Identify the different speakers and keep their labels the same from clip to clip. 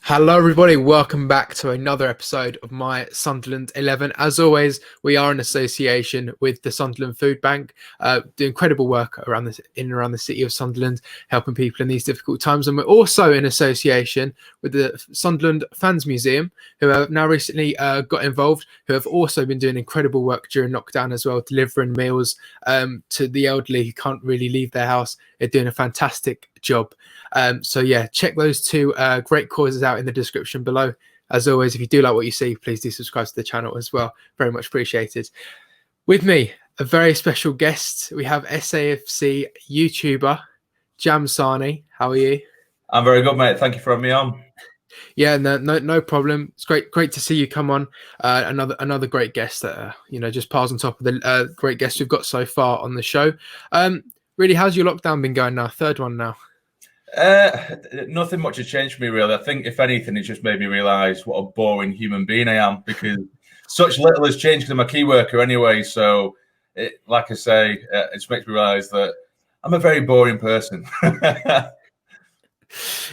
Speaker 1: Hello, everybody. Welcome back to another episode of my Sunderland 11. As always, we are in association with the Sunderland Food Bank, do incredible work around in and around the city of Sunderland, helping people in these difficult times. And we're also in association with the Sunderland Fans Museum, who have now recently got involved, who have also been doing incredible work during lockdown as well, delivering meals to the elderly who can't really leave their house. They're doing a fantastic job. So yeah, check those two great causes out in the description below. As always, if you do like what you see, please do subscribe to the channel as well. Very much appreciated. With me, a very special guest. We have SAFC YouTuber JamSarny. How are you?
Speaker 2: I'm very good, mate. Thank you for having me on.
Speaker 1: Yeah, no problem. It's great to see you come on. Another great guest that just piles on top of the great guests we've got so far on the show. Really, how's your lockdown been going now? Third one now.
Speaker 2: Nothing much has changed for me, really. I think, if anything, it just made me realise what a boring human being I am, because such little has changed because I'm a key worker anyway. So, like I say, it just makes me realise that I'm a very boring person.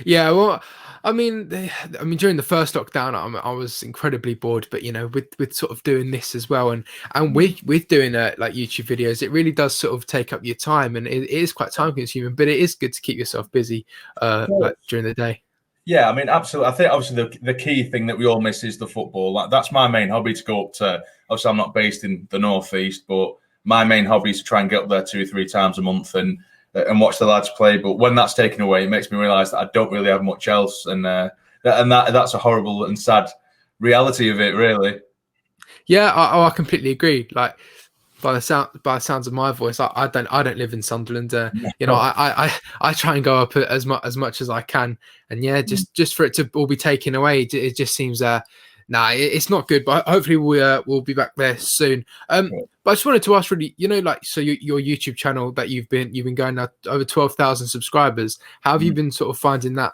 Speaker 1: Yeah, well, I mean, during the first lockdown, I was incredibly bored. But with sort of doing this as well, and with doing like YouTube videos, it really does sort of take up your time, and it is quite time consuming. But it is good to keep yourself busy, like during the day.
Speaker 2: Yeah, I mean, absolutely. I think obviously the key thing that we all miss is the football. Like, that's my main hobby, to go up to. Obviously, I'm not based in the northeast, but my main hobby is to try and get up there 2 or 3 times a month and watch the lads play. But when that's taken away, it makes me realise that I don't really have much else, and that's a horrible and sad reality of it, really.
Speaker 1: Yeah, I completely agree. Like, by the sounds of my voice, I don't live in Sunderland. I try and go up as much as I can, and yeah, just for it to all be taken away, it just seems it's not good. But hopefully we'll be back there soon. But I just wanted to ask, really, so your YouTube channel that you've been going now over 12,000 subscribers. How have you been sort of finding that?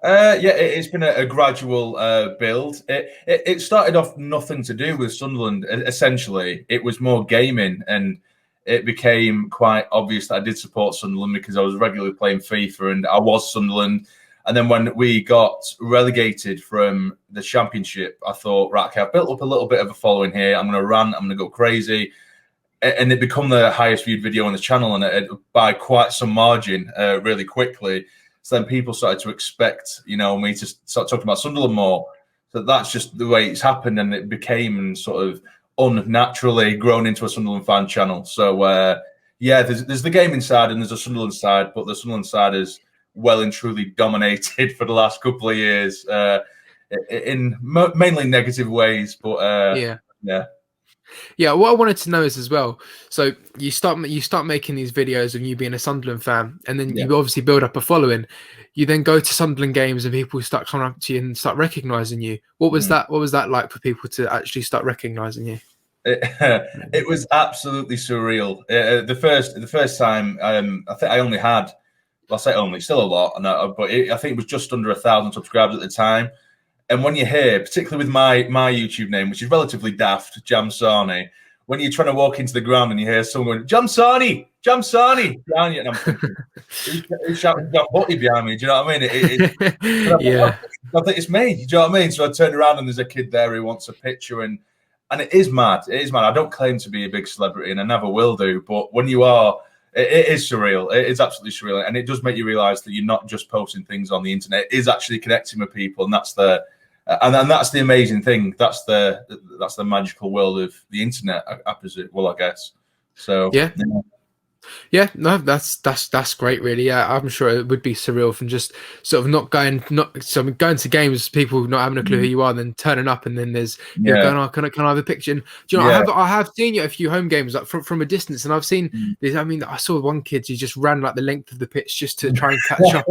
Speaker 2: Yeah, it's been a gradual build. It started off nothing to do with Sunderland. Essentially, it was more gaming, and it became quite obvious that I did support Sunderland because I was regularly playing FIFA and I was Sunderland. And then when we got relegated from the Championship, I thought, right, okay, I've built up a little bit of a following here. I'm going to rant. I'm going to go crazy. And it became the highest viewed video on the channel, and it by quite some margin, really quickly. So then people started to expect, me to start talking about Sunderland more. So that's just the way it's happened, and it became sort of unnaturally grown into a Sunderland fan channel. So yeah, there's the gaming side and there's a Sunderland side, but the Sunderland side is well and truly dominated for the last couple of years, in mainly negative ways. But
Speaker 1: Yeah, what I wanted to know is as well. So you start making these videos of you being a Sunderland fan, and then you obviously build up a following. You then go to Sunderland games, and people start coming up to you and start recognising you. What was that? What was that like for people to actually start recognising you?
Speaker 2: It was absolutely surreal. The first time, I think I only had. Well, I say only, still a lot, but I think it was just under 1,000 subscribers at the time. And when you hear, particularly with my YouTube name, which is relatively daft, JamSarny, when you're trying to walk into the ground and you hear someone going, JamSarny, behind you, and I'm thinking, who's shouting John Butty behind me? Do you know what I mean?
Speaker 1: Yeah.
Speaker 2: I think it's me. Do you know what I mean? So I turned around and there's a kid there who wants a picture, and it is mad. It is mad. I don't claim to be a big celebrity, and I never will do. But when you are, it is surreal. It is absolutely surreal, and it does make you realise that you're not just posting things on the internet. It is actually connecting with people, and that's the amazing thing. That's the magical world of the internet. I presume. Well, I guess. So
Speaker 1: yeah, no, that's great, really. Yeah, I'm sure it would be surreal from just sort of going to games, people not having a clue who you are, and then turning up, and then there's going, oh, can I have a picture? And do you know, I have seen you at a few home games, like from a distance, and I've seen this. I mean, I saw one kid who just ran like the length of the pitch just to try and catch up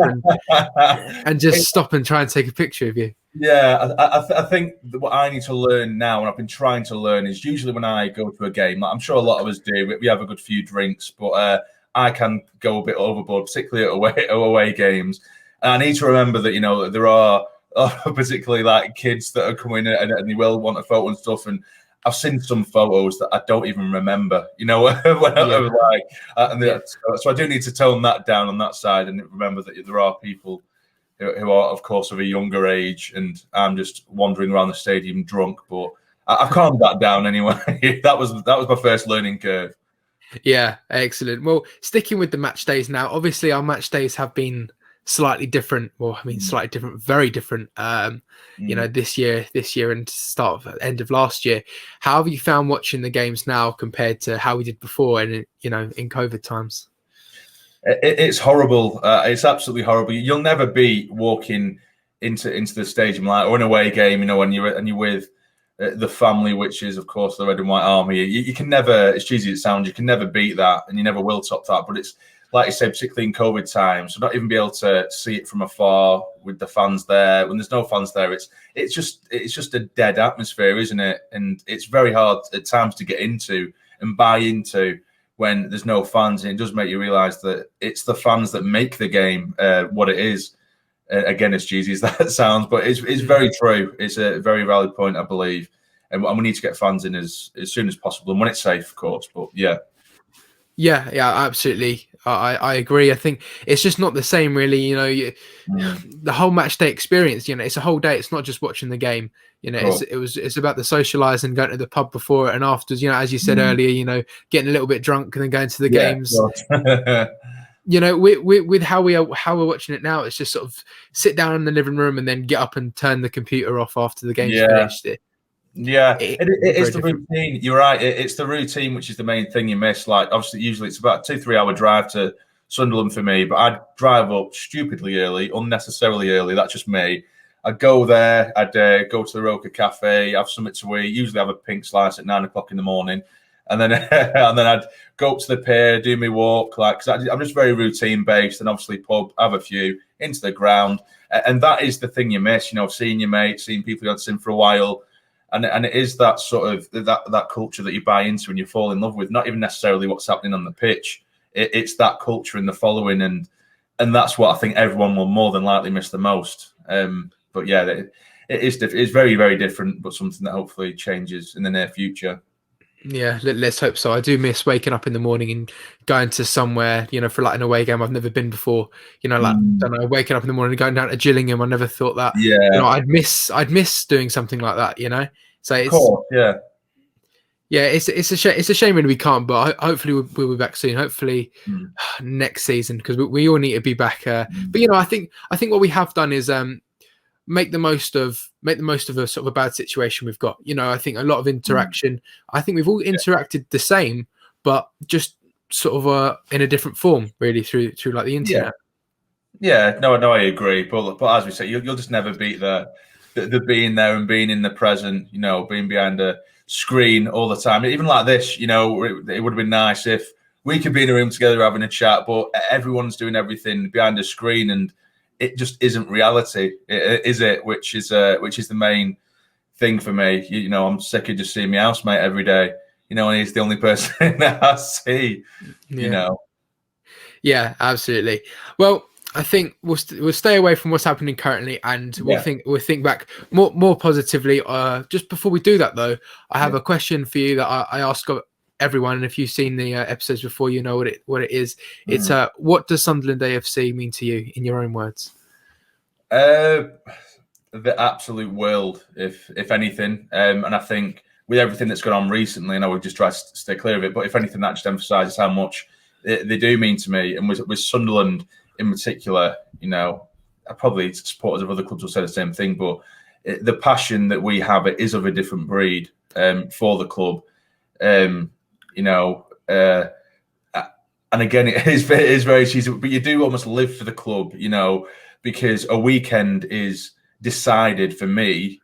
Speaker 1: and just stop and try and take a picture of you.
Speaker 2: Yeah, I think what I need to learn now, and I've been trying to learn, is usually when I go to a game, like I'm sure a lot of us do, we have a good few drinks, but I can go a bit overboard, particularly at away games. And I need to remember that, there are particularly like kids that are coming in and they will want a photo and stuff. And I've seen some photos that I don't even remember, when I was like, so I do need to tone that down on that side and remember that there are people who are, of course, of a younger age, and I'm just wandering around the stadium drunk. But I've calmed that down anyway. That was my first learning curve.
Speaker 1: Yeah, excellent. Well, sticking with the match days now, obviously our match days have been slightly different. Well, I mean, slightly different, very different. This year and end of last year. How have you found watching the games now compared to how we did before and, in COVID times?
Speaker 2: It's horrible. It's absolutely horrible. You'll never be walking into the stadium or an away game, when you're with the family, which is of course the Red and White Army. You can never, as cheesy as it sounds, you can never beat that, and you never will top that. But it's like you said, particularly in COVID times, so not even be able to see it from afar with the fans there. When there's no fans there, it's just a dead atmosphere, isn't it? And it's very hard at times to get into and buy into when there's no fans, and it does make you realise that it's the fans that make the game what it is. Again, as cheesy as that sounds, but it's very true. It's a very valid point, I believe, and we need to get fans in as soon as possible, and when it's safe, of course. But yeah,
Speaker 1: absolutely. I agree. I think it's just not the same, really. The whole match day experience. It's a whole day. It's not just watching the game. It's about the socialising, going to the pub before and afterwards. As you said earlier, getting a little bit drunk and then going to the games. With how we're watching it now, it's just sort of sit down in the living room and then get up and turn the computer off after the game's finished.
Speaker 2: It is the routine. You're right. It's the routine, which is the main thing you miss. Like, obviously, usually it's about a 2-3 hour drive to Sunderland for me, but I'd drive up stupidly early, unnecessarily early. That's just me. I'd go there. I'd go to the Roca Cafe, have something to eat. Usually have a pink slice at 9 o'clock in the morning. And then I'd go up to the pier, do my walk, cause I'm just very routine based, and obviously pub, have a few, into the ground, and that is the thing you miss, seeing your mates, seeing people you haven't seen for a while, and it is that sort of that culture that you buy into and you fall in love with, not even necessarily what's happening on the pitch. It's that culture and the following, and that's what I think everyone will more than likely miss the most. But yeah, it's very, very different, but something that hopefully changes in the near future.
Speaker 1: Yeah, let's hope so. I do miss waking up in the morning and going to somewhere, for like an away game I've never been before. Waking up in the morning and going down to Gillingham. I never thought that.
Speaker 2: Yeah,
Speaker 1: I'd miss doing something like that. So it's,
Speaker 2: of course,
Speaker 1: yeah. It's a shame when we can't, but hopefully we'll be back soon. Hopefully next season, because we all need to be back. But I think what we have done is make the most of a sort of a bad situation we've got. I think a lot of interaction. I think we've all interacted the same, but just sort of in a different form, really, through like the internet.
Speaker 2: Yeah, no, I agree. But as we say, you'll just never beat the being there and being in the present. Being behind a screen all the time. Even like this, it would have been nice if we could be in a room together having a chat, but everyone's doing everything behind a screen, and it just isn't reality, is it? Which is the main thing for me. I'm sick of just seeing my housemate every day. And he's the only person that I see.
Speaker 1: Yeah, absolutely. Well, I think we'll stay away from what's happening currently, and we'll think back more positively. Just before we do that, though, I have a question for you that I ask everyone, and if you've seen the episodes before, you know what it is. It's what does Sunderland AFC mean to you, in your own words?
Speaker 2: The absolute world, if anything, and I think with everything that's gone on recently, I know we've just tried to stay clear of it, but if anything, that just emphasises how much they do mean to me. And with Sunderland in particular, I probably supporters of other clubs will say the same thing, but the passion that we have, it is of a different breed for the club. And again, it is very cheesy, but you do almost live for the club, because a weekend is decided for me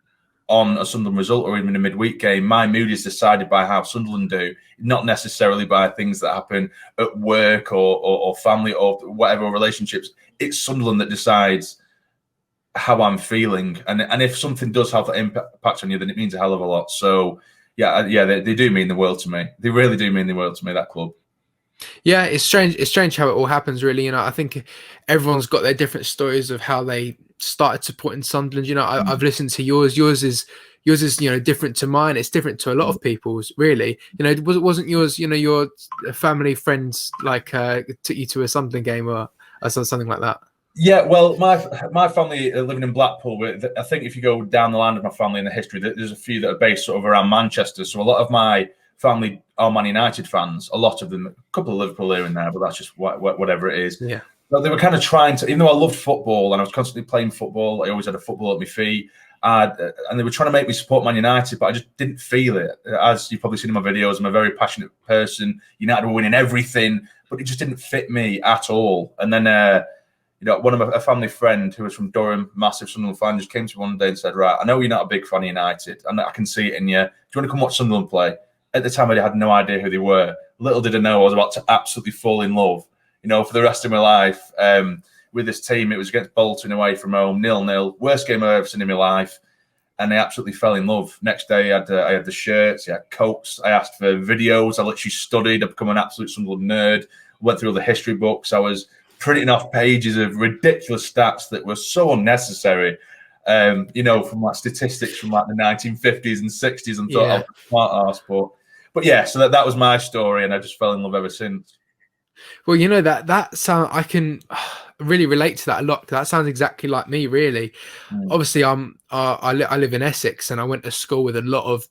Speaker 2: on a Sunderland result or even a midweek game. My mood is decided by how Sunderland do, not necessarily by things that happen at work or family or whatever relationships. It's Sunderland that decides how I'm feeling, and if something does have that impact on you, then it means a hell of a lot. So yeah, they do mean the world to me. They really do mean the world to me, that club.
Speaker 1: Yeah, it's strange. It's strange how it all happens, really. I think everyone's got their different stories of how they started supporting Sunderland. I've listened to yours. Yours is different to mine. It's different to a lot of people's, really. Wasn't yours? Your family friends took you to a Sunderland game or something like that.
Speaker 2: Yeah, well, my family are living in Blackpool. I think if you go down the line of my family in the history, there's a few that are based sort of around Manchester. So a lot of my family are Man United fans. A lot of them, a couple of Liverpool here and there, but that's just whatever it is.
Speaker 1: Yeah.
Speaker 2: But they were kind of trying to, even though I loved football and I was constantly playing football, I always had a football at my feet. And they were trying to make me support Man United, but I just didn't feel it. As you've probably seen in my videos, I'm a very passionate person. United were winning everything, but it just didn't fit me at all. And then, one of a family friend who was from Durham, massive Sunderland fan, just came to me one day and said, "Right, I know you're not a big fan of United, and I can see it in you. Do you want to come watch Sunderland play?" At the time, I had no idea who they were. Little did I know I was about to absolutely fall in love, for the rest of my life. With this team, it was against Bolton away from home, 0-0, worst game I've ever seen in my life, and I absolutely fell in love. Next day, I had the shirts, I had coats, I asked for videos, I literally studied, I've become an absolute Sunderland nerd, went through all the history books, I was printing off pages of ridiculous stats that were so unnecessary, from like statistics from like the 1950s and 60s, and thought I was a smart ass, but yeah, so that was my story, and I just fell in love ever since.
Speaker 1: Well, that sound, I can really relate to that a lot. That sounds exactly like me, really. Obviously, I live in Essex, and I went to school with I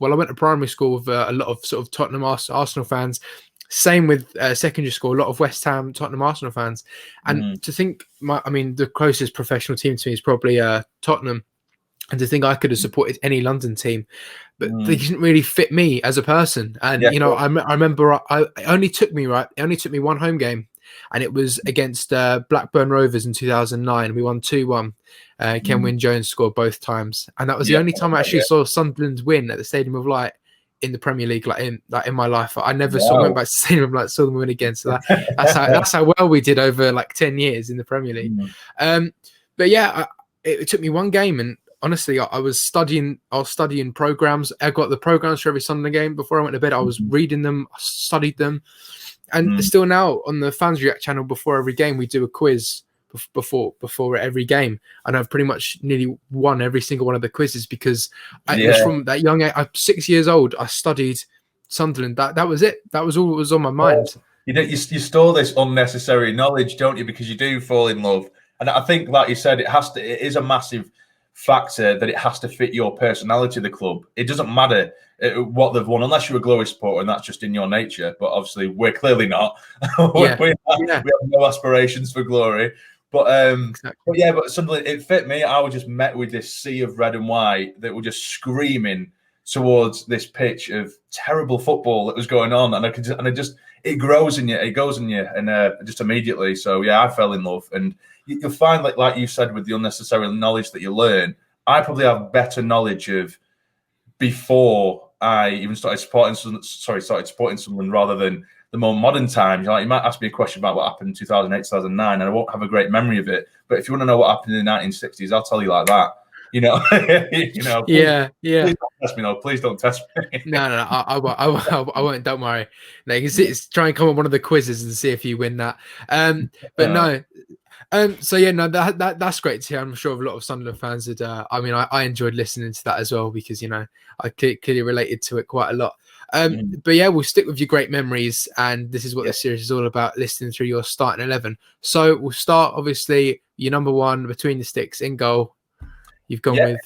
Speaker 1: went to primary school with a lot of sort of Tottenham Arsenal fans. Same with secondary school, a lot of West Ham, Tottenham, Arsenal fans. And to think, the closest professional team to me is probably Tottenham. And to think I could have supported any London team, but they didn't really fit me as a person. And I remember it only took me one home game, and it was against Blackburn Rovers in 2009. We won 2-1. Ken Wynne-Jones scored both times, and that was the only time I actually saw Sunderland win at the Stadium of Light in the Premier League, in my life. I never went back to the Stadium of Light, saw them win again. So that's how well we did over like 10 years in the Premier League. But yeah, it took me one game, and honestly, I was studying programs. I got the programs for every Sunday game before I went to bed. I was reading them, I studied them, and still now on the Fans React channel, before every game, we do a quiz before every game, and I've pretty much nearly won every single one of the quizzes because it was from that young age. I'm 6 years old. I studied Sunderland. That was it. That was all that was on my mind.
Speaker 2: You store this unnecessary knowledge, don't you? Because you do fall in love, and I think, like you said, it is a massive factor that it has to fit your personality, the club. It doesn't matter what they've won, unless you're a Glory supporter, and that's just in your nature. But obviously, we're clearly not. We have no aspirations for glory. But but Sunderland, it fit me. I was just met with this sea of red and white that were just screaming towards this pitch of terrible football that was going on, and it grows in you, it goes in you, and just immediately. So yeah, I fell in love, and you'll find, like you said, with the unnecessary knowledge that you learn, I probably have better knowledge of before I even started supporting someone rather than the more modern times. Like, you might ask me a question about what happened in 2008, 2009, and I won't have a great memory of it. But if you want to know what happened in the 1960s, I'll tell you like that. Please don't test me. No, please don't test me.
Speaker 1: No, I won't. Don't worry. No, you can see, try and come on one of the quizzes and see if you win that. But no. So yeah, no, that's great to hear. I'm sure a lot of Sunderland fans would. I enjoyed listening to that as well because I clearly related to it quite a lot. But yeah, we'll stick with your great memories, and this is what this series is all about: listening through your starting 11. So we'll start, obviously, your number one between the sticks in goal. You've gone with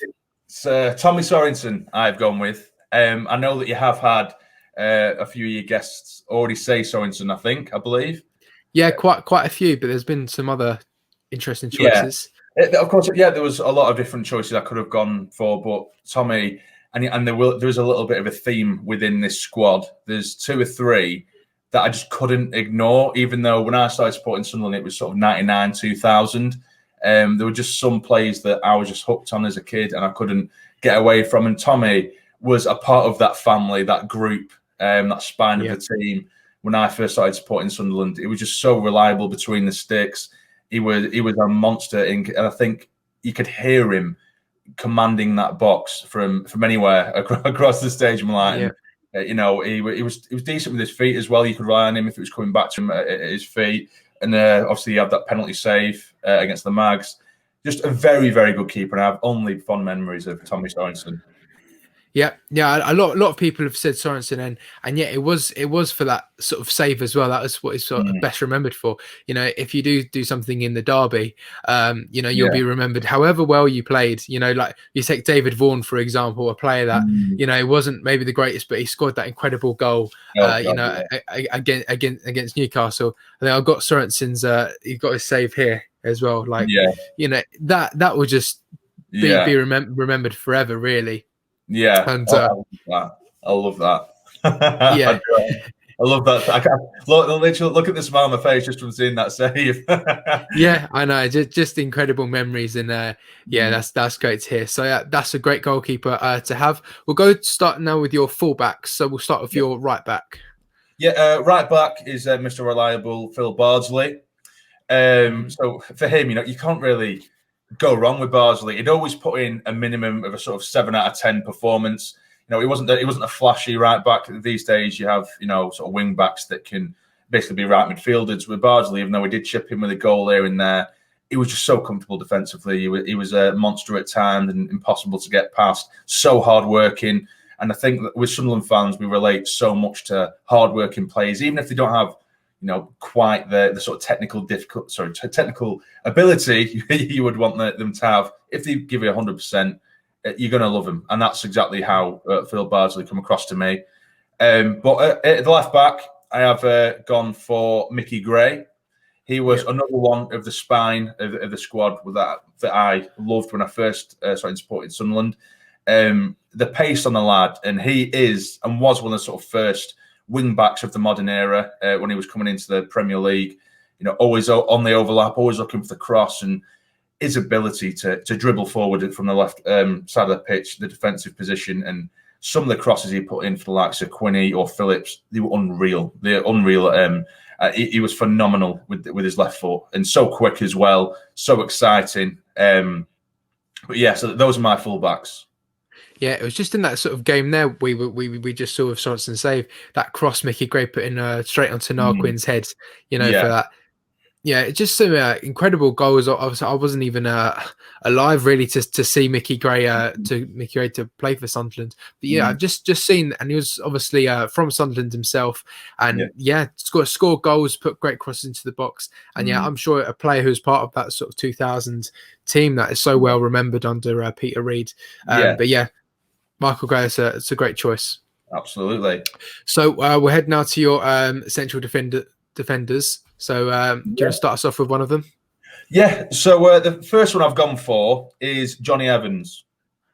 Speaker 2: it's Tommy Sorensen. I've gone with. I know that you have had a few of your guests already say Sorensen. I believe.
Speaker 1: Yeah, quite a few, but there's been some other interesting choices.
Speaker 2: Yeah. Of course, there was a lot of different choices I could have gone for, but Tommy, and there is a little bit of a theme within this squad. There's two or three that I just couldn't ignore, even though when I started supporting Sunderland, it was sort of 99, 2000. There were just some plays that I was just hooked on as a kid and I couldn't get away from. And Tommy was a part of that family, that group, that spine of the team. When I first started supporting Sunderland, it was just so reliable between the sticks. He was a monster, and I think you could hear him commanding that box from anywhere across the stadium line. He was decent with his feet as well. You could rely on him if it was coming back to him at his feet. And obviously, he had that penalty save against the Mags. Just a very, very good keeper, and I have only fond memories of Tommy Sorensen.
Speaker 1: Yeah, yeah. A lot of people have said Sorensen, and yeah, it was for that sort of save as well. That was what he's sort of
Speaker 2: Mm,
Speaker 1: best remembered for. You know, if you do something in the derby, you know, you'll
Speaker 2: yeah.
Speaker 1: be remembered however well you played. You know, like you take David Vaughan for example, a player that
Speaker 2: Mm.
Speaker 1: you know he wasn't maybe the greatest, but he scored that incredible goal.
Speaker 2: Oh
Speaker 1: You
Speaker 2: God,
Speaker 1: know,
Speaker 2: yeah.
Speaker 1: against Newcastle. And then I've got Sorensen's. He got his save here as well. Like,
Speaker 2: Yeah,
Speaker 1: you know, that will just be
Speaker 2: yeah,
Speaker 1: remembered forever, really.
Speaker 2: yeah.
Speaker 1: And
Speaker 2: Oh, I love that. I love that. I
Speaker 1: yeah,
Speaker 2: do. I love that. I can't, literally look at the smile on my face just from seeing that save.
Speaker 1: yeah, I know. Just incredible memories, and yeah,
Speaker 2: Mm.
Speaker 1: that's great to hear. So yeah, that's a great goalkeeper to have. We'll go start now with your fullbacks. So we'll start with
Speaker 2: Yeah,
Speaker 1: your right back.
Speaker 2: yeah. Right back is Mr. Reliable Phil Bardsley.
Speaker 1: Mm,
Speaker 2: So for him, you know, you can't really go wrong with Bardsley. He'd always put in a minimum of a sort of 7 out of 10 performance. You know, he wasn't a flashy right back. These days, you have, you know, sort of wing backs that can basically be right midfielders. With Bardsley, even though we did chip in with a goal here and there, he was just so comfortable defensively. He was a monster at times and impossible to get past. So hard working. And I think that with Sunderland fans, we relate so much to hard-working players, even if they don't have, you know, quite the sort of technical ability you would want them to have. If they give you 100%, you're going to love them, and that's exactly how Phil Bardsley come across to me. But at the left back, I have gone for Mickey Gray. He was
Speaker 1: yep.
Speaker 2: another one of the spine of the squad that I loved when I first started supporting Sunderland. The pace on the lad, and he is and was one of the sort of first wing backs of the modern era when he was coming into the Premier League. You know, always on the overlap, always looking for the cross, and his ability to dribble forward from the left side of the pitch, the defensive position, and some of the crosses he put in for the likes of Quinney or Phillips, they were unreal. They're unreal. He was phenomenal with his left foot, and so quick as well, so exciting. But yeah, so those are my fullbacks.
Speaker 1: Yeah, it was just in that sort of game there we just saw with Sorensen save that cross Mickey Gray put in straight onto
Speaker 2: Mm,
Speaker 1: Narquin's head. You know, for
Speaker 2: yeah.
Speaker 1: that. Yeah, just some incredible goals. I wasn't even alive really to see Mickey Gray to play for Sunderland. But yeah, I've
Speaker 2: Mm,
Speaker 1: just seen, and he was obviously from Sunderland himself,
Speaker 2: yeah.
Speaker 1: and yeah, score goals, put great crosses into the box, and yeah,
Speaker 2: Mm,
Speaker 1: I'm sure a player who's part of that sort of 2000 team that is so well remembered under Peter Reid.
Speaker 2: yeah.
Speaker 1: But yeah, Michael Gray it's a great choice.
Speaker 2: Absolutely.
Speaker 1: So we're heading now to your central defenders. So do you want to start us off with one of them?
Speaker 2: Yeah, so the first one I've gone for is Johnny Evans.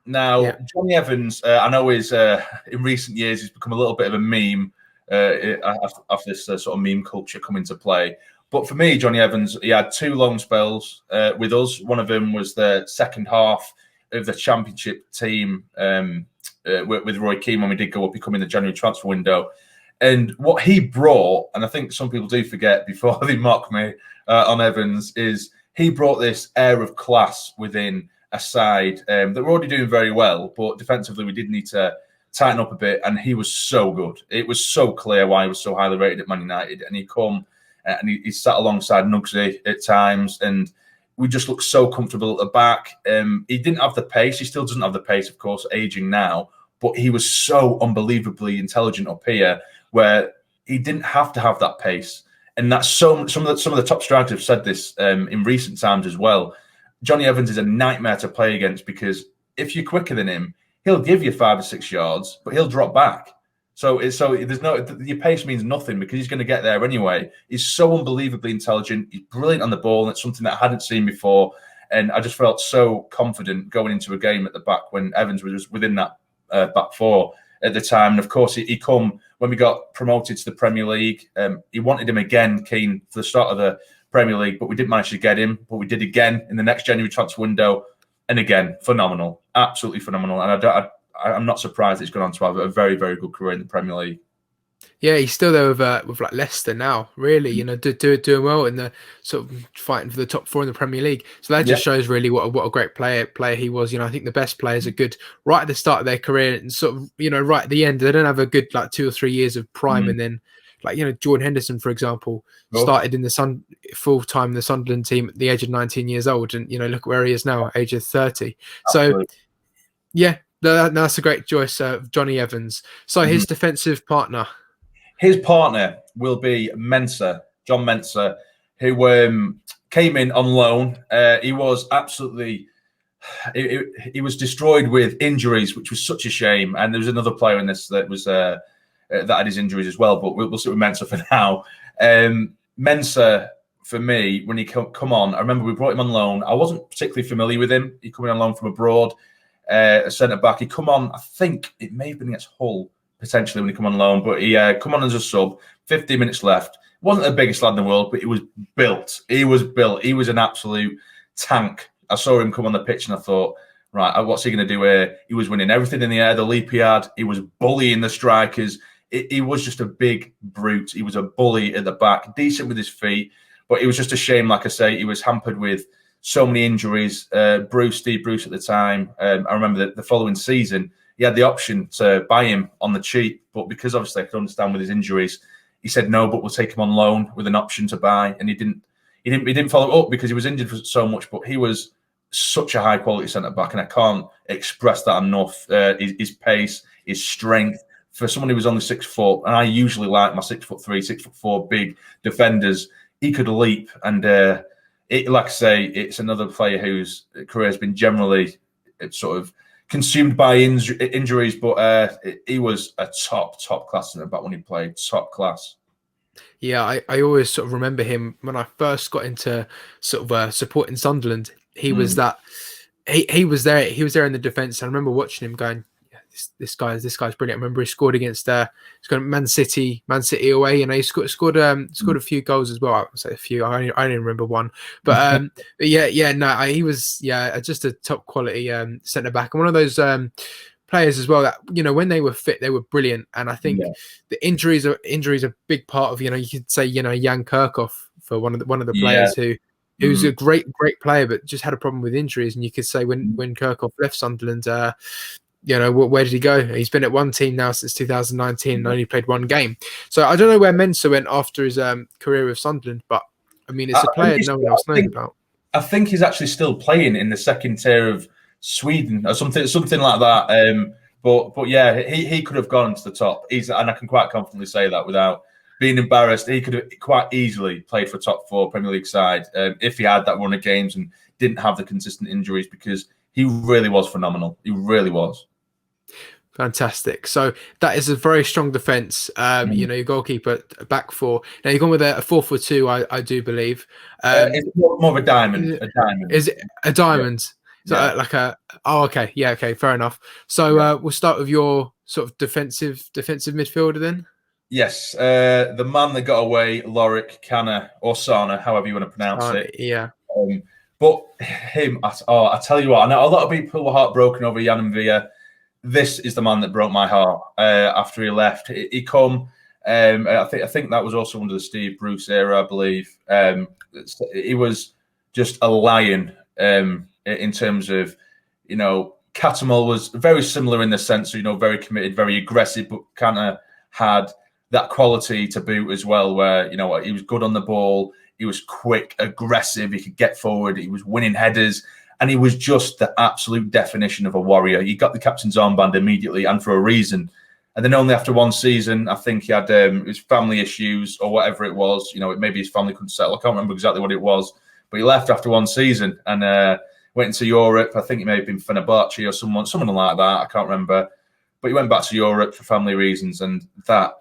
Speaker 1: Yeah.
Speaker 2: Now, Johnny Evans, I know is in recent years he's become a little bit of a meme after this sort of meme culture come into play. But for me, Johnny Evans, he had 2 long spells with us. One of them was the second half of the Championship team with Roy Keane when we did go up, he come in the January transfer window. And what he brought, and I think some people do forget before they mock me on Evans, is he brought this air of class within a side that were already doing very well, but defensively we did need to tighten up a bit. And he was so good. It was so clear why he was so highly rated at Man United. And he come and he sat alongside Nugsy at times, and we just looked so comfortable at the back. He didn't have the pace. He still doesn't have the pace, of course, aging now. But he was so unbelievably intelligent up here, where he didn't have to have that pace. And that's some of the top strikers have said this in recent times as well. Johnny Evans is a nightmare to play against because if you're quicker than him, he'll give you 5 or 6 yards, but he'll drop back. So there's no your pace means nothing because he's going to get there anyway. He's so unbelievably intelligent. He's brilliant on the ball, and it's something that I hadn't seen before. And I just felt so confident going into a game at the back when Evans was within that back four at the time. And of course, he come when we got promoted to the Premier League. He wanted him again, Keane, for the start of the Premier League, but we didn't manage to get him. But we did again in the next January transfer window, and again, phenomenal, absolutely phenomenal. And I'm not surprised he's gone on to have a very, very good career in the Premier League.
Speaker 1: Yeah, he's still there with like Leicester now. Really, you know, doing well in the sort of fighting for the top 4 in the Premier League. So that
Speaker 2: Yeah.
Speaker 1: just shows really what a great player he was. You know, I think the best players are good right at the start of their career and sort of, you know, right at the end. They don't have a good like 2 or 3 years of prime,
Speaker 2: Mm.
Speaker 1: and then like, you know, Jordan Henderson, for example,
Speaker 2: Oh,
Speaker 1: started in the full time the Sunderland team at the age of 19 years old, and you know, look where he is now, age of 30. So
Speaker 2: absolutely.
Speaker 1: yeah, That's a great choice, Johnny Evans. So his defensive partner.
Speaker 2: His partner will be John Mensah, who came in on loan. He was absolutely. He was destroyed with injuries, which was such a shame. And there was another player in this that was that had his injuries as well. But we'll sit with Mensah for now. Mensah, for me, when he come on, I remember we brought him on loan. I wasn't particularly familiar with him. He coming on loan from abroad, a centre back. He come on. I think it may have been against Hull potentially when he come on loan, but he come on as a sub. 15 minutes left. Wasn't the biggest lad in the world, but he was built. He was built. He was an absolute tank. I saw him come on the pitch and I thought, right, what's he going to do here? He was winning everything in the air, the leap he had. He was bullying the strikers. He was just a big brute. He was a bully at the back, decent with his feet. But it was just a shame, like I say, he was hampered with so many injuries. Steve Bruce at the time, I remember that the following season, he had the option to buy him on the cheap. But because obviously I could understand with his injuries, he said no, but we'll take him on loan with an option to buy. And he didn't follow up because he was injured for so much, but he was such a high quality centre back, and I can't express that enough. His pace, his strength. For someone who was only 6 foot, and I usually like my 6'3", 6'4" big defenders, he could leap. And like I say, it's another player whose career has been generally sort of consumed by injuries, but he was a top class centre back when he played. Top class.
Speaker 1: Yeah, I always sort of remember him when I first got into sort of supporting Sunderland. He was that he was there in the defence. I remember watching him going, yeah, this guy's brilliant. I remember he scored against Man City away, and he scored a few goals as well. I would say a few. I only remember one, but he was just a top quality centre back, and one of those players as well that, you know, when they were fit, they were brilliant. And I think the injuries are a big part of, you know, you could say, you know, Jan Kirchhoff for one of the players who was a great player, but just had a problem with injuries. And you could say when Kirchhoff left Sunderland, you know, where did he go? He's been at one team now since 2019 and only played one game. So I don't know where Mensah went after his career with Sunderland, but I mean, it's a player no one else knows about.
Speaker 2: I think he's actually still playing in the second tier of Sweden or something like that. But yeah, he could have gone to the top. And I can quite confidently say that without being embarrassed. He could have quite easily played for top 4 Premier League side if he had that run of games and didn't have the consistent injuries, because he really was phenomenal. He really was. Fantastic.
Speaker 1: So that is a very strong defence. You know, your goalkeeper, back 4. Now you've gone with a 4-4-2, I do believe.
Speaker 2: It's more of a diamond.
Speaker 1: Is it a diamond? Yeah. So okay, fair enough. So we'll start with your sort of defensive midfielder then.
Speaker 2: Yes, the man that got away, Lorik Cana or Sana, however you want to pronounce it.
Speaker 1: Yeah.
Speaker 2: But him, I tell you what, I know a lot of people were heartbroken over Jan Villa. This is the man that broke my heart after he left. He come. I think that was also under the Steve Bruce era, I believe. He was just a lion. In terms of, you know, Catamol was very similar in the sense of, you know, very committed, very aggressive, but kind of had that quality to boot as well, where, you know, he was good on the ball, he was quick, aggressive, he could get forward, he was winning headers, and he was just the absolute definition of a warrior. He got the captain's armband immediately, and for a reason. And then only after one season, I think he had his family issues or whatever it was. You know, maybe his family couldn't settle. I can't remember exactly what it was, but he left after one season and went into Europe. I think it may have been Fenerbahce or someone like that. I can't remember. But he went back to Europe for family reasons, and that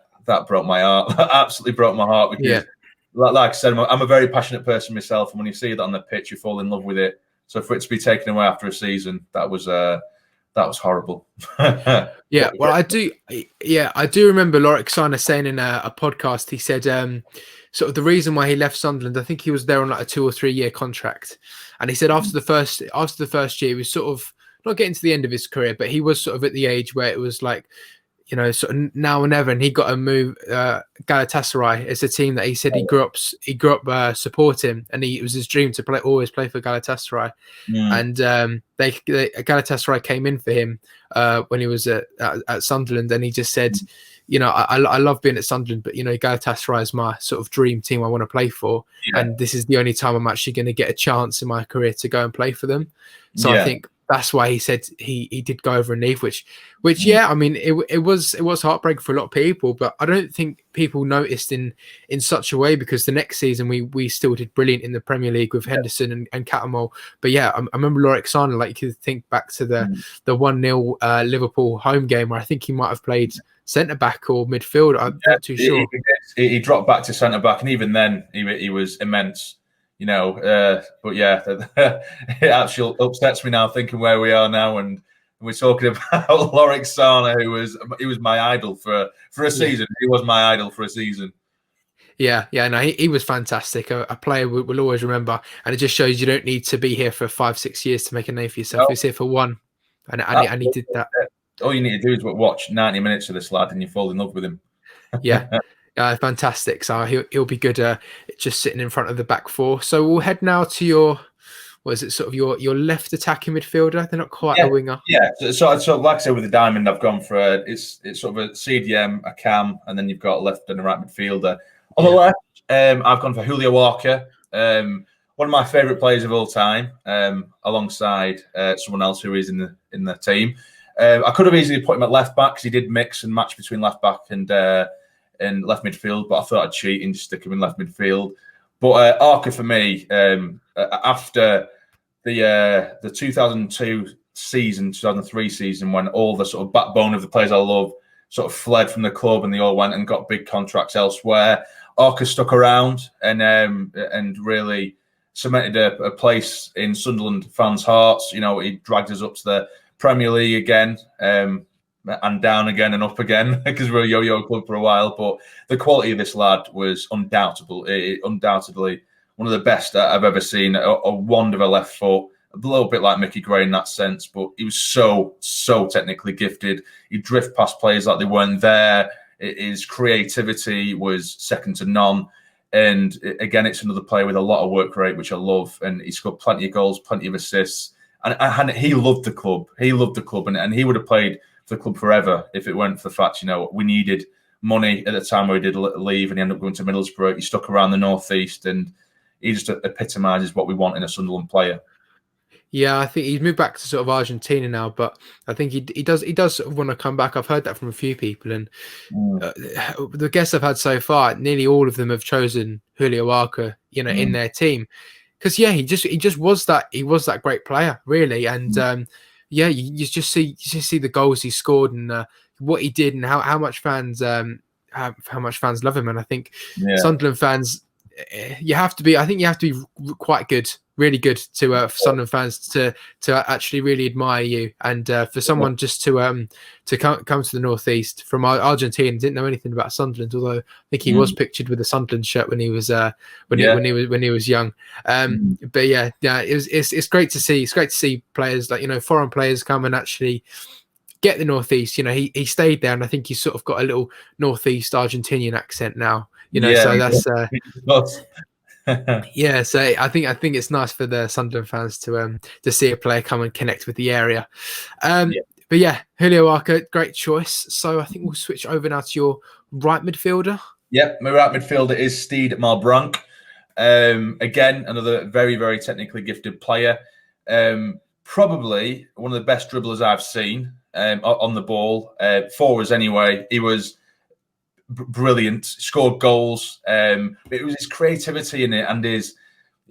Speaker 2: broke my heart. That absolutely broke my heart because, like I said, I'm a very passionate person myself, and when you see that on the pitch, you fall in love with it. So for it to be taken away after a season, that was horrible.
Speaker 1: Yeah, well, I do remember Lorik Sana saying in a podcast, he said sort of the reason why he left Sunderland, I think he was there on like a 2 or 3 year contract. And he said after the first year, he was sort of not getting to the end of his career, but he was sort of at the age where it was like, you know, sort of now or never. And he got a move. Galatasaray is a team that he said he grew up supporting, and it was his dream to always play for Galatasaray. And Galatasaray came in for him when he was at Sunderland, and he just said, you know, I love being at Sunderland, but, you know, Galatasaray is my sort of dream team I want to play for. And this is the only time I'm actually going to get a chance in my career to go and play for them. So I think that's why he said he did go over a knee, which yeah, I mean it was heartbreaking for a lot of people, but I don't think people noticed in such a way, because the next season we still did brilliant in the Premier League with Henderson and Catamol. But yeah, I remember Lorexana, like you could think back to the 1-0 Liverpool home game where I think he might have played centre back or midfield. I'm not too sure.
Speaker 2: He dropped back to centre back, and even then he was immense. But yeah, it actually upsets me now thinking where we are now, and we're talking about Lorexana, who was my idol for a season. He was my idol for a season.
Speaker 1: Yeah, no, he was fantastic. A player we'll always remember, and it just shows you don't need to be here for 5-6 years to make a name for yourself. He's here for one, and he did that.
Speaker 2: All you need to do is watch 90 minutes of this lad, and you fall in love with him.
Speaker 1: Yeah. Fantastic. So he'll be good just sitting in front of the back four. So we'll head now to your left attacking midfielder. They're not quite a winger.
Speaker 2: Yeah. So like I said, with the diamond, I've gone for it's sort of a CDM, a cam, and then you've got a left and a right midfielder. On the left, I've gone for Julio Walker, one of my favourite players of all time, alongside someone else who is in the team. I could have easily put him at left back because he did mix and match between left back and left midfield, but I thought I'd cheat and just stick him in left midfield. But Arca for me, after the 2002 season, 2003 season, when all the sort of backbone of the players I love sort of fled from the club and they all went and got big contracts elsewhere, Arca stuck around and really cemented a place in Sunderland fans' hearts. He dragged us up to the Premier League again. And down again and up again, because we're a yo-yo club for a while. But the quality of this lad was undoubtedly one of the best I've ever seen. A wand of a left foot, a little bit like Mickey Gray in that sense, but he was so technically gifted. He'd drift past players like they weren't there. His creativity was second to none. And again, it's another player with a lot of work rate, which I love. And he scored plenty of goals, plenty of assists. And he loved the club. He loved the club, and he would have played for the club forever if it weren't for the fact, we needed money at the time where he did leave, and he ended up going to Middlesbrough. He stuck around the northeast, and he just epitomises what we want in a Sunderland player. Yeah,
Speaker 1: I think he's moved back to sort of Argentina now, but I think he does sort of want to come back. I've heard that from a few people, and the guests I've had so far, nearly all of them have chosen Julio Arca, in their team, because he just was that great player, really, and. You just see the goals he scored and what he did, and how much fans love him. And I think Sunderland fans, you have to be quite good, really good to for Sunderland fans to actually really admire you, and for someone just to come to the northeast from Argentina, didn't know anything about Sunderland, although I think he was pictured with a Sunderland shirt when he was when he was young. But it's great to see. It's great to see players like foreign players come and actually get the northeast. He stayed there, and I think he's sort of got a little northeast Argentinian accent now. So that's. So I think it's nice for the Sunderland fans to see a player come and connect with the area. But yeah, Julio Arca, great choice. So I think we'll switch over now to your right midfielder.
Speaker 2: Yep, my right midfielder is Steed Malbranque. Again, another very, very technically gifted player. Probably one of the best dribblers I've seen on the ball. For us anyway, he was brilliant, scored goals. It was his creativity in it, and his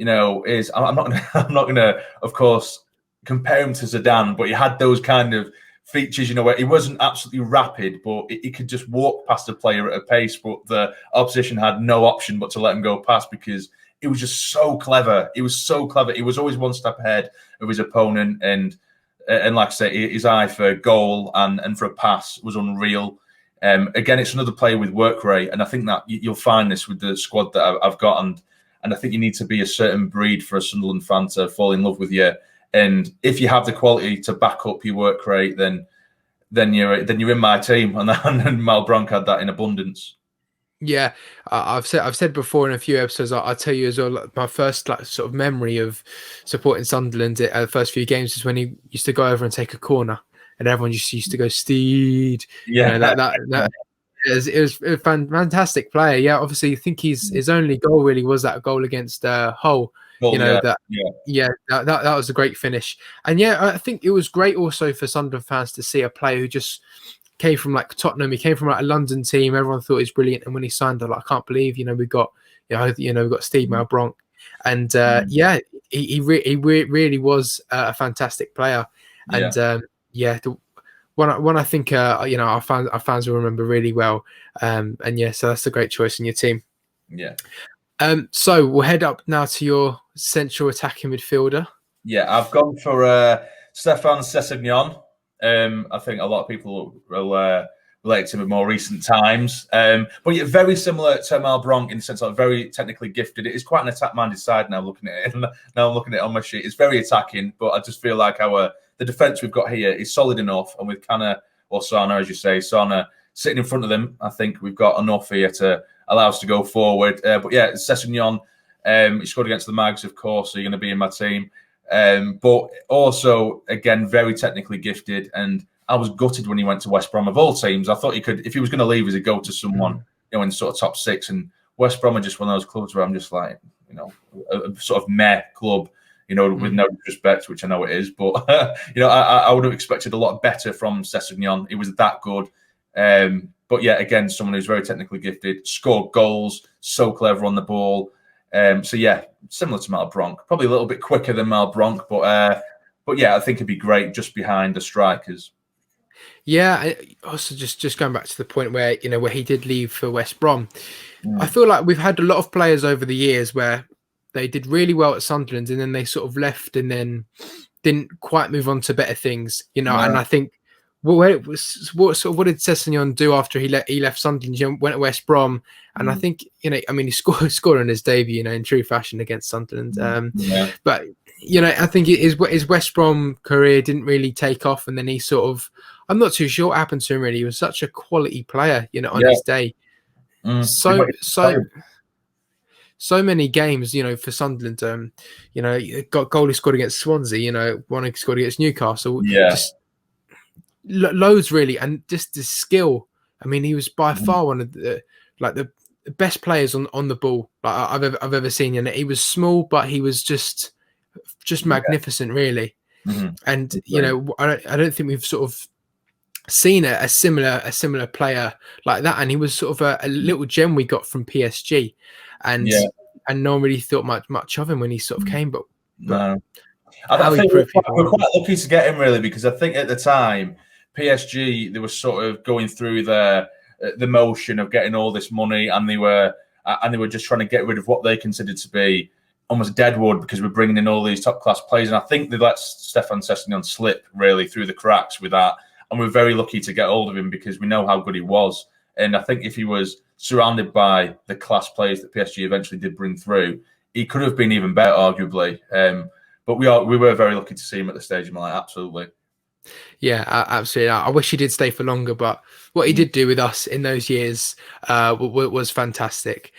Speaker 2: I'm not gonna of course compare him to Zidane, but he had those kind of features, where he wasn't absolutely rapid, but he could just walk past a player at a pace, but the opposition had no option but to let him go past, because he was just so clever. He was so clever. He was always one step ahead of his opponent, and like I say, his eye for goal and for a pass was unreal. Again, it's another player with work rate, and I think that you'll find this with the squad that I've got, and I think you need to be a certain breed for a Sunderland fan to fall in love with you. And if you have the quality to back up your work rate, then you're in my team, and Malbranque had that in abundance.
Speaker 1: Yeah, I've said before in a few episodes. I'll tell you as well. Like, my first sort of memory of supporting Sunderland at the first few games is when he used to go over and take a corner, and everyone just used to go Steed. It was a fantastic player. Yeah, obviously, I think his only goal really was that goal against Hull.
Speaker 2: Well,
Speaker 1: That was a great finish. And yeah, I think it was great also for Sunderland fans to see a player who just came from like Tottenham. He came from like a London team. Everyone thought he was brilliant, and when he signed, I like, I can't believe we got we got Steve Malbronk, and he really was a fantastic player, and one I think our fans will remember really well, and yeah, so that's a great choice in your team.
Speaker 2: Yeah.
Speaker 1: So we'll head up now to your central attacking midfielder.
Speaker 2: Yeah, I've gone for Stefan Sessegnon. I think a lot of people will relate to him in more recent times. But yeah, very similar to Malbronk in the sense of very technically gifted. It is quite an attack-minded side now looking at it. Now I'm looking at it on my sheet. It's very attacking, but I just feel like the defence we've got here is solid enough. And with Kana or Sana, as you say, Sana sitting in front of them, I think we've got enough here to allow us to go forward. But yeah, Sessegnon, he scored against the Mags, of course, so you're going to be in my team. But also, again, very technically gifted. And I was gutted when he went to West Brom. Of all teams, I thought he could, if he was going to leave, he'd go to someone, in sort of top six. And West Brom are just one of those clubs where I'm just like, a sort of meh club, with no disrespect, which I know it is. But, I would have expected a lot better from Sessegnon. He was that good. But yeah, again, someone who's very technically gifted, scored goals, so clever on the ball. So yeah, similar to Malbronk, probably a little bit quicker than Malbronk, but yeah, I think it'd be great just behind the strikers.
Speaker 1: Yeah, also just going back to the point where where he did leave for West Brom, I feel like we've had a lot of players over the years where they did really well at Sunderland and then they sort of left and then didn't quite move on to better things, And I think what did Sessegnon do after he left Sunderland? Went to West Brom, and I think he scored on his debut, in true fashion against Sunderland. But I think his West Brom career didn't really take off, and then he sort of, I'm not too sure what happened to him. Really, he was such a quality player, on his day. So many games, for Sunderland. Got goal he scored against Swansea. One he scored against Newcastle. Just loads really, and just the skill. I mean, he was by far one of the best players on the ball I've ever seen. And he was small, but he was just magnificent, really. And I don't think we've sort of seen a similar player like that. And he was sort of a little gem we got from PSG, and no one really thought much of him when he sort of came. But
Speaker 2: no. I think we're quite lucky to get him, really, because I think at the time PSG, they were sort of going through the motion of getting all this money, and they were just trying to get rid of what they considered to be almost deadwood, because we're bringing in all these top class players. And I think they let Stefan Sessegnon slip really through the cracks with that. And we're very lucky to get hold of him because we know how good he was. And I think if he was surrounded by the class players that PSG eventually did bring through, he could have been even better, arguably. But we were very lucky to see him at the stage. I'm like, absolutely.
Speaker 1: Yeah, absolutely. I wish he did stay for longer, but what he did do with us in those years was fantastic.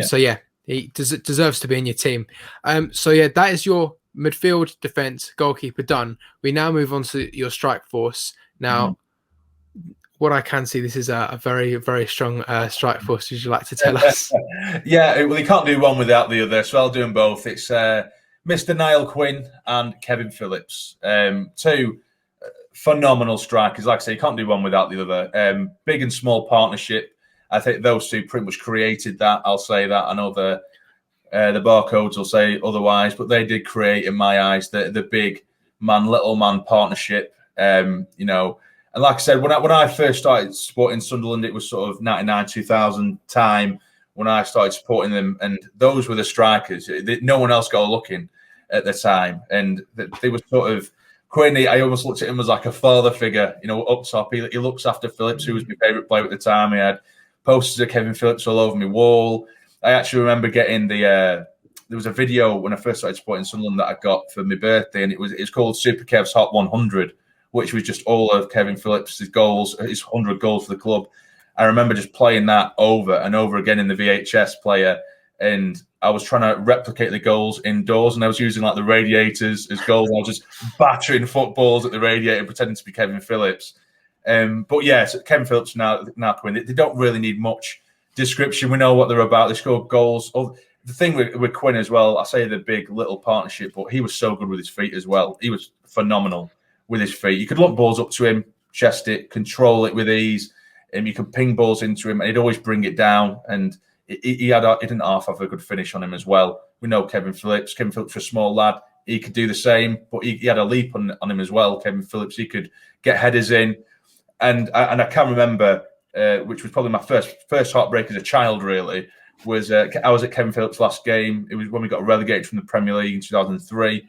Speaker 1: So yeah, he deserves to be in your team. So yeah, that is your midfield, defense, goalkeeper done. We now move on to your strike force. Now, what I can see, this is a very, very strong strike force. Would you like to tell us?
Speaker 2: Yeah, well, you can't do one without the other, so I'll do them both. It's Mr. Niall Quinn and Kevin Phillips. Two phenomenal strikers. Like I say, you can't do one without the other. Big and small partnership. I think those two pretty much created that. I'll say that. I know the barcodes will say otherwise, but they did create, in my eyes, the big man, little man partnership. And like I said, when I first started supporting Sunderland, it was sort of 99, 2000 time when I started supporting them, and those were the strikers. No one else got a look in at the time, and they were sort of Quinn. I almost looked at him as like a father figure, up top. He looks after Phillips, who was my favourite player at the time. He had posters of Kevin Phillips all over my wall. I actually remember getting there was a video when I first started supporting Sunderland that I got for my birthday, and it's called Super Kev's Hot 100, which was just all of Kevin Phillips' goals, his 100 goals for the club. I remember just playing that over and over again in the VHS player, and I was trying to replicate the goals indoors, and I was using like the radiators as goals. I was just battering footballs at the radiator, pretending to be Kevin Phillips. But yeah, so Kevin Phillips now Quinn, they don't really need much description. We know what they're about. They score goals. Oh, the thing with Quinn as well, I say the big little partnership, but he was so good with his feet as well. He was phenomenal with his feet. You could look balls up to him, chest it, control it with ease, and you could ping balls into him, and he'd always bring it down. And he didn't half have a good finish on him as well. We know Kevin Phillips. Kevin Phillips was a small lad. He could do the same, but he had a leap on him as well. Kevin Phillips, he could get headers in. And I can remember, which was probably my first heartbreak as a child, really, was I was at Kevin Phillips' last game. It was when we got relegated from the Premier League in 2003.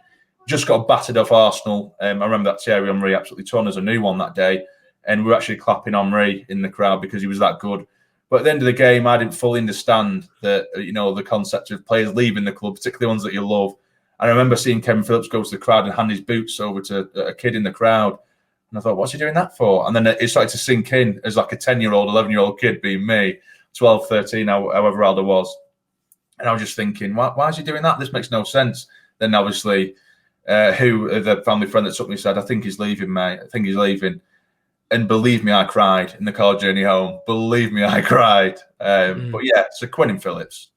Speaker 2: Just got battered off Arsenal. I remember that Thierry Henry absolutely torn us a new one that day. And we were actually clapping Henry in the crowd because he was that good. But at the end of the game, I didn't fully understand the concept of players leaving the club, particularly ones that you love. And I remember seeing Kevin Phillips go to the crowd and hand his boots over to a kid in the crowd. And I thought, what's he doing that for? And then it started to sink in as like a 10-year-old, 11-year-old kid, being me, 12, 13, however old I was. And I was just thinking, why is he doing that? This makes no sense. Then obviously, the family friend that took me said, I think he's leaving, mate. I think he's leaving. And believe me, I cried in the car journey home. Believe me, I cried. But yeah, so Quinn and Phillips.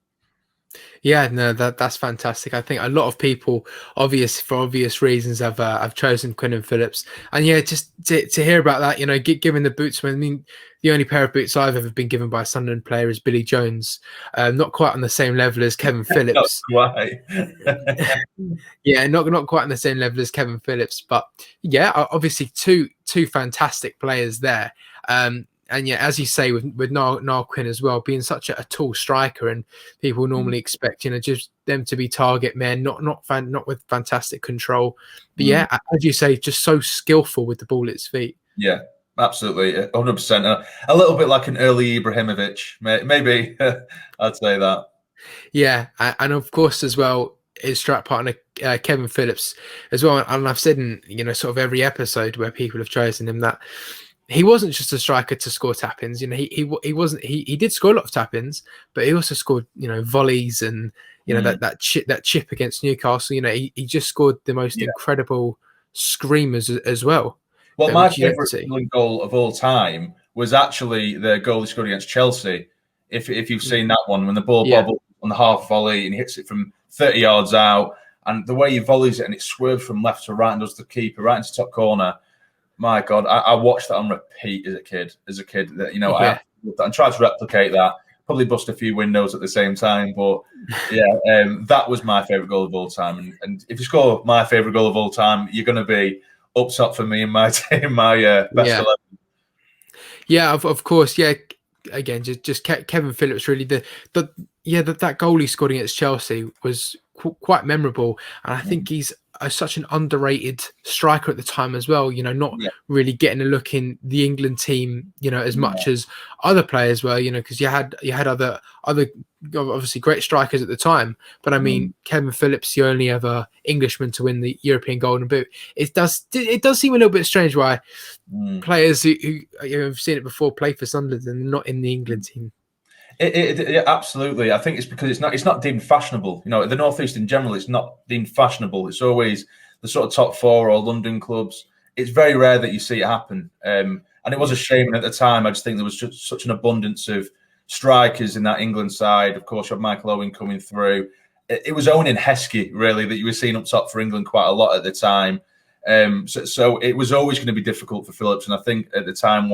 Speaker 1: Yeah, no, that's fantastic. I think a lot of people, for obvious reasons, have chosen Quinn Phillips. And yeah, just to hear about that, given the boots. I mean, the only pair of boots I've ever been given by a Sunderland player is Billy Jones. Not quite on the same level as Kevin Phillips.
Speaker 2: Not quite.
Speaker 1: Yeah, not quite on the same level as Kevin Phillips, but yeah, obviously two fantastic players there. And yeah, as you say, with Niall Quinn as well, being such a tall striker, and people normally expect just them to be target men, not with fantastic control, but yeah, as you say, just so skillful with the ball at his feet.
Speaker 2: Yeah, absolutely, 100%. A little bit like an early Ibrahimovic, maybe. I'd say that.
Speaker 1: Yeah, and of course as well, his strike partner Kevin Phillips as well, and I've said in sort of every episode where people have chosen him that he wasn't just a striker to score tap-ins. He wasn't. He did score a lot of tap-ins, but he also scored volleys and that chip against Newcastle. He just scored the most incredible screamers as well.
Speaker 2: Well, my favourite goal of all time was actually the goal he scored against Chelsea. If you've seen that one, when the ball bobbled on the half volley and he hits it from 30 yards out, and the way he volleys it and it swerves from left to right and does the keeper right into the top corner. My God, I watched that on repeat as a kid. I and tried to replicate that. Probably bust a few windows at the same time, but yeah, that was my favourite goal of all time. And if you score my favourite goal of all time, you're going to be up top for me in my best 11.
Speaker 1: Yeah, of course. Yeah, again, just Kevin Phillips. Really, that goal he scored against Chelsea was quite memorable, and I think he's such an underrated striker at the time as well. Not really getting a look in the England team, as much as other players were. Because you had other obviously great strikers at the time. But I mean, Kevin Phillips, the only other Englishman to win the European Golden Boot. It does seem a little bit strange why players who have seen it before play for Sunderland and not in the England team.
Speaker 2: Absolutely. I think it's because it's not deemed fashionable. The North East in general, it's not deemed fashionable. It's always the sort of top four or London clubs. It's very rare that you see it happen. And it was a shame. And at the time, I just think there was just such an abundance of strikers in that England side. Of course, you had Michael Owen coming through. It was Owen and Heskey, really, that you were seeing up top for England quite a lot at the time. So it was always going to be difficult for Phillips. And I think at the time,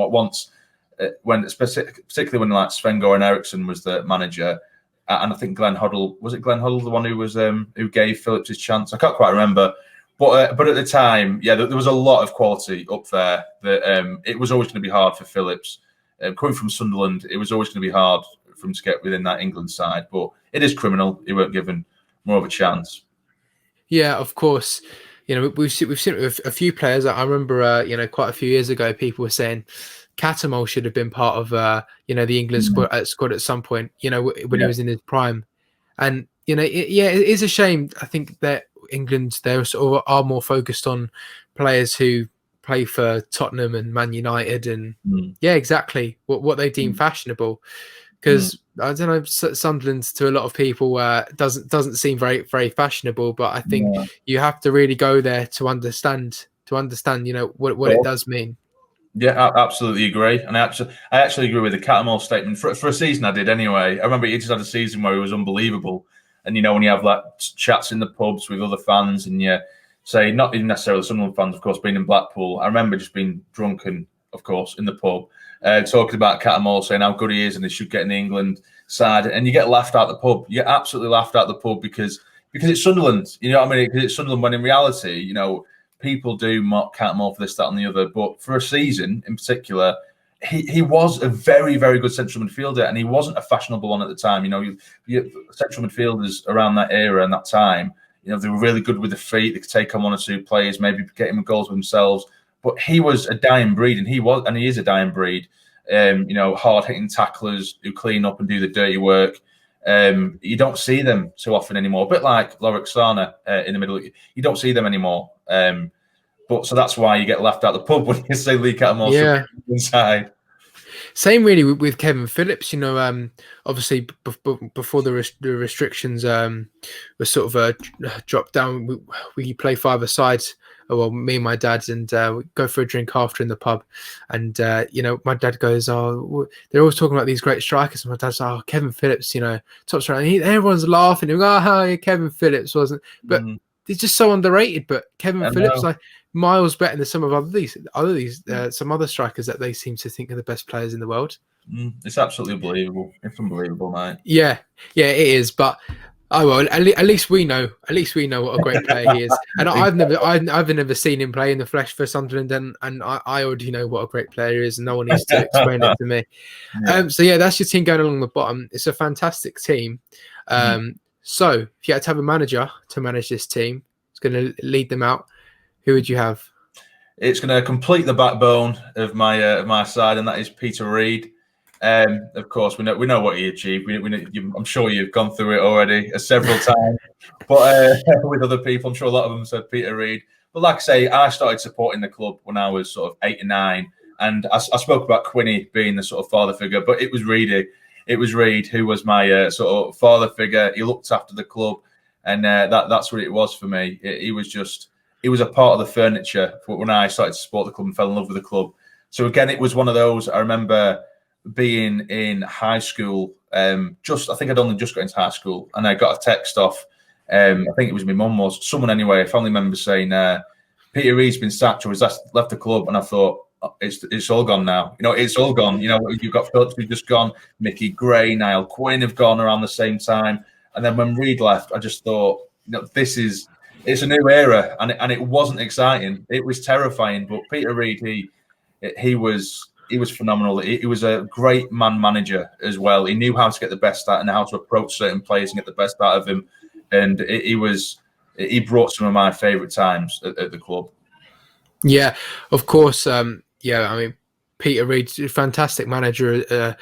Speaker 2: particularly when like Sven-Goran Eriksson was the manager, and I think Glenn Hoddle the one who was who gave Phillips his chance? I can't quite remember, but at the time, there was a lot of quality up there. That it was always going to be hard for Phillips. Coming from Sunderland, it was always going to be hard for him to get within that England side. But it is criminal; he weren't given more of a chance. Yeah,
Speaker 1: of course. We've seen it with a few players. I remember, quite a few years ago, people were saying Catamol should have been part of the England squad at some point, when he was in his prime. And it is a shame. I think that England, they sort of are more focused on players who play for Tottenham and Man United and exactly what they deem fashionable. Because I don't know, Sunderland to a lot of people doesn't seem very, very fashionable, but I think you have to really go there to understand what it does mean.
Speaker 2: Yeah, I absolutely agree, and I actually agree with the Catamol statement. For a season, I did anyway. I remember he just had a season where he was unbelievable, and when you have like chats in the pubs with other fans, and you say not even necessarily Sunderland fans, of course, being in Blackpool. I remember just being drunken, of course, in the pub, talking about Catamol, saying how good he is and he should get in the England side, and you get laughed out the pub. You get absolutely laughed out the pub because it's Sunderland. You know what I mean? Because it's Sunderland. When in reality, people do mock Catmull for this, that, and the other. But for a season in particular, he was a very, very good central midfielder, and he wasn't a fashionable one at the time. Central midfielders around that era and that time, they were really good with the feet. They could take on one or two players, maybe get him goals themselves. But he was a dying breed, and he is a dying breed. Hard hitting tacklers who clean up and do the dirty work. You don't see them too often anymore. A bit like Lorik Sana in the middle. You don't see them anymore. But so that's why you get laughed out the pub when you say Lee Catamore inside.
Speaker 1: Same really with Kevin Phillips. Obviously before the restrictions were sort of dropped down, we play five-a-side. Well, me and my dad, and we go for a drink after in the pub, and my dad goes, "Oh, they're always talking about these great strikers." And my dad's like, "Oh, Kevin Phillips, top striker." And everyone's laughing. They go, "Oh, yeah, Kevin Phillips wasn't," but he's just so underrated. But Kevin Phillips, like miles better than some of some other strikers that they seem to think are the best players in the world.
Speaker 2: It's absolutely unbelievable. It's unbelievable, mate.
Speaker 1: Yeah, it is, but. Oh well, at least we know. At least we know what a great player he is. And I've never seen him play in the flesh for Sunderland, and I already know what a great player he is, and no one needs to explain it to me. Yeah. So that's your team going along the bottom. It's a fantastic team. So if you had to have a manager to manage this team, it's going to lead them out. Who would you have?
Speaker 2: It's going to complete the backbone of my side, and that is Peter Reid. Of course, we know what he achieved. I'm sure you've gone through it already several times, but with other people, I'm sure a lot of them said Peter Reid. But like I say, I started supporting the club when I was sort of 8 or 9, and I spoke about Quinny being the sort of father figure, but it was Reid. It was Reid who was my sort of father figure. He looked after the club, and that's what it was for me. He was a part of the furniture when I started to support the club and fell in love with the club. So again, it was one of those. I remember being in high school, I think I'd only just got into high school, and I got a text off, I think it was my mum, or someone anyway, a family member saying, Peter Reid's been sacked or has left the club, and I thought, it's all gone now. It's all gone. You've got Phillips who's just gone, Mickey Gray, Niall Quinn have gone around the same time, and then when Reid left, I just thought, it's a new era, and it wasn't exciting. It was terrifying, but Peter Reid, he was phenomenal. He was a great man manager as well. He knew how to get the best out and how to approach certain players and get the best out of him. And he brought some of my favourite times at the club. Yeah,
Speaker 1: of course. I mean, Peter Reid's a fantastic manager.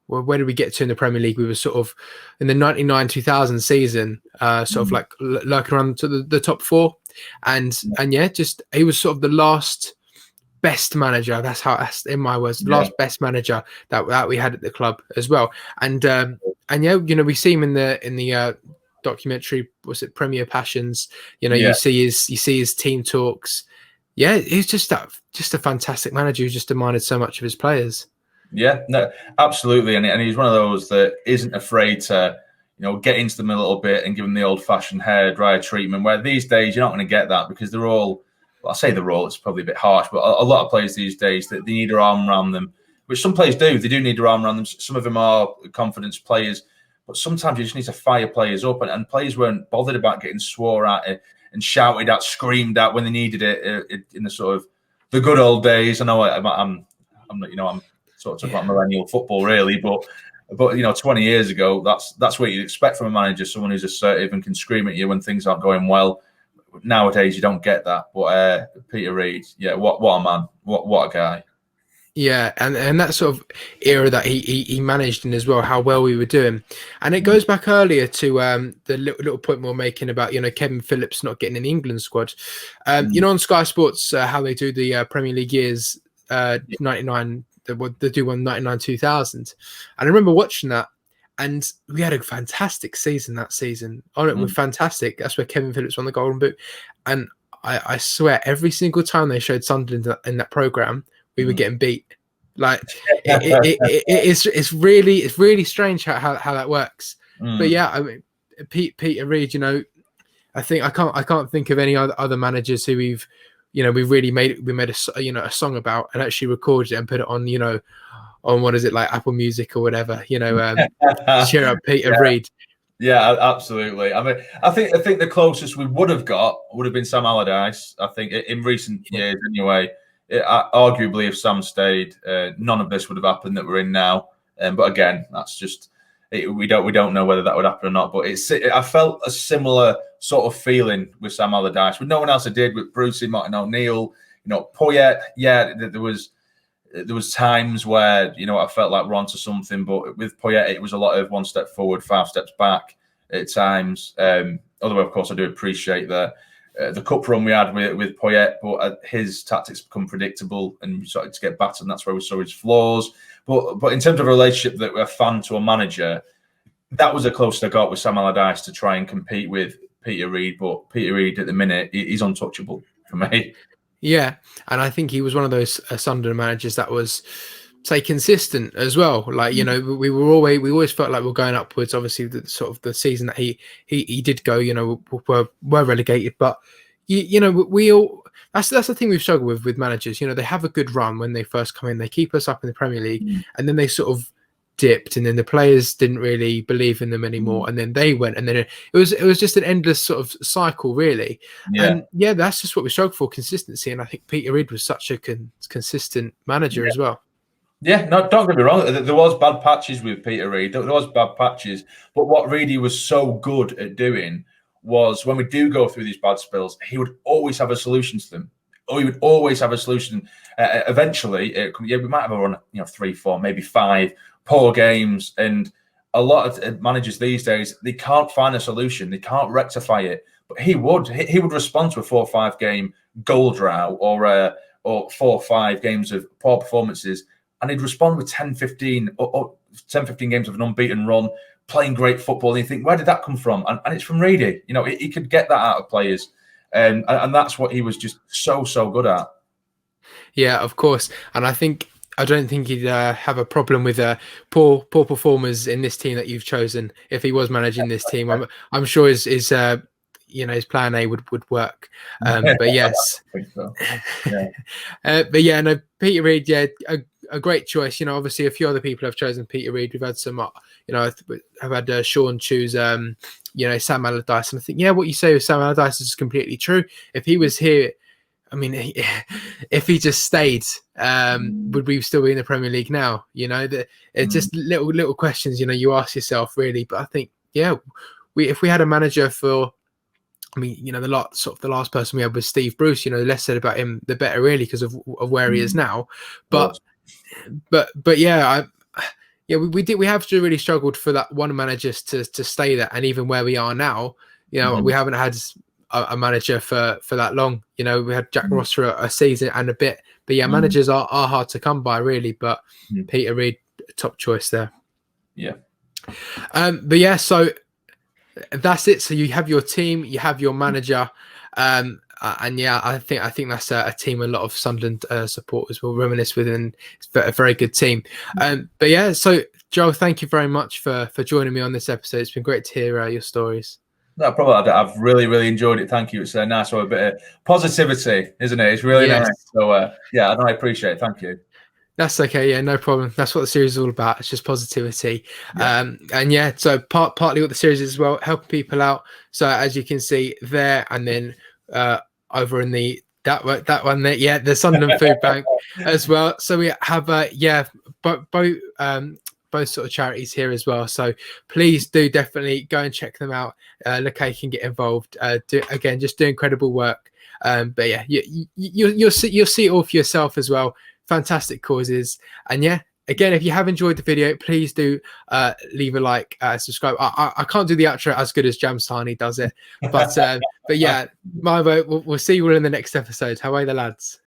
Speaker 1: Where did we get to in the Premier League? We were sort of in the 99-2000 season, sort of like lurking around to the top 4. And he was sort of the last best manager. That's in my words, last best manager that we had at the club as well. And we see him in the documentary. Was it Premier Passions? You see his team talks. Yeah, he's just a fantastic manager who just demanded so much of his players.
Speaker 2: Yeah, no, absolutely, and he's one of those that isn't afraid to get into them a little bit and give them the old-fashioned hair dryer treatment. Where these days you're not going to get that because they're all. Well, I say they're all. It's probably a bit harsh, but a lot of players these days that they need their arm around them, which some players do. They do need their arm around them. Some of them are confidence players, but sometimes you just need to fire players up, and players weren't bothered about getting swore at and shouted at, screamed at when they needed it in the sort of the good old days. I know I'm not, I'm sort of talking about millennial football really, but 20 years ago, that's what you'd expect from a manager, someone who's assertive and can scream at you when things aren't going well. Nowadays, you don't get that. But Peter Reid, what a man, what a guy.
Speaker 1: Yeah, and that sort of era that he managed in as well, how well we were doing. And it goes back earlier to the little point we were making about, Kevin Phillips not getting in the England squad. On Sky Sports, how they do the Premier League years, 99, they do one 99-2000. And I remember watching that, and we had a fantastic season that season. Oh, it was fantastic. That's where Kevin Phillips won the Golden Boot. And I swear every single time they showed Sunderland in that program, we were getting beat. Like it's really strange how that works. But yeah, I mean, Peter Reid, you know, I think I can't think of any other managers who we really made a song about and actually recorded it and put it on, you know, on what is it, like Apple Music or whatever, you know, cheer up Peter Reid.
Speaker 2: Yeah, absolutely. I mean, I think the closest we would have got would have been Sam Allardyce. I think in recent years, anyway. Arguably, if Sam stayed, none of this would have happened that we're in now. But again, that's just we don't know whether that would happen or not. But I felt a similar sort of feeling with Sam Allardyce. With no one else, I did with Brucey, Martin O'Neill, you know, Poyet. Yeah, there was times where, you know, I felt like we're onto something, but with Poyet, it was a lot of 1 step forward, 5 steps back at times. Although, of course, I do appreciate the cup run we had with Poyet, but his tactics become predictable and we started to get battered, and that's where we saw his flaws. But in terms of a relationship that we're a fan to a manager, that was the closest I got with Sam Allardyce to try and compete with Peter Reid. But Peter Reid, at the minute, he's untouchable for me.
Speaker 1: Yeah, and I think he was one of those Sunderland managers that was, say, consistent as well. Like, you know, we always felt like we're going upwards. Obviously, the sort of the season that he did go, you know, were relegated, but you know, we all that's the thing we've struggled with managers. You know, they have a good run when they first come in, they keep us up in the Premier League, and then they sort of dipped, and then the players didn't really believe in them anymore, and then they went, and then it was just an endless sort of cycle, really. And yeah, that's just what we struggle for, consistency. And I think Peter Reid was such a consistent manager as well.
Speaker 2: Yeah, no, don't get me wrong. There was bad patches with Peter Reid. There was bad patches, but what Reedy was so good at doing was, when we do go through these bad spells, he would always have a solution to them. Or he would always have a solution. Eventually, we might have a run, you know, 3, 4, maybe 5 poor games, and a lot of managers these days, they can't find a solution, they can't rectify it. But he would respond to a 4 or 5 game goal drought or 4 or 5 games of poor performances, and he'd respond with 10, 15 games of an unbeaten run, playing great football. And you think, where did that come from? And it's from Reedy. You know, he could get that out of players, and that's what he was just so good at. Yeah,
Speaker 1: of course. And I don't think he'd have a problem with poor performers in this team that you've chosen if he was managing this team. I'm sure his you know, his plan A would work. But yes,
Speaker 2: I think so.
Speaker 1: But yeah, no, Peter Reid, yeah, a great choice. You know, obviously a few other people have chosen Peter Reid. We've had some, you know, I've had Sean choose, you know, Sam Allardyce, and I think, yeah, what you say with Sam Allardyce is completely true. If he was here, I mean, if he just stayed, would we still be in the Premier League now? You know, it's just little questions, you know, you ask yourself, really. But I think, yeah, if we had a manager for, I mean, you know, the last person we had was Steve Bruce. You know, the less said about him, the better, really, because of where he is now. But yeah, we have really struggled for that one manager to stay there, and even where we are now, you know, we haven't had a manager for that long. You know, we had Jack Ross for a season and a bit, but yeah, managers are hard to come by, really. But Peter Reid, top choice there.
Speaker 2: Yeah.
Speaker 1: But yeah, so that's it. So you have your team, you have your manager, and yeah, I think that's a team a lot of Sunderland supporters will reminisce with, and it's a very good team. But yeah, so Joel, thank you very much for joining me on this episode. It's been great to hear your stories.
Speaker 2: No problem. I've really enjoyed it. Thank you. It's nice to have a bit of positivity, isn't it? It's really nice. So yeah, I appreciate it. Thank you.
Speaker 1: That's okay. Yeah, no problem. That's what the series is all about. It's just positivity. And yeah, so partly what the series is as well, helping people out. So as you can see there, and then over in that one there, yeah, the Sunderland Food Bank as well. So we have both sort of charities here as well. So please do definitely go and check them out. Look how you can get involved. Just do incredible work. But yeah, you'll see it all for yourself as well. Fantastic causes. And yeah, again, if you have enjoyed the video, please do leave a like, subscribe. I can't do the outro as good as JamSarny does it, but yeah, my vote. We'll see you all in the next episode. How are the lads?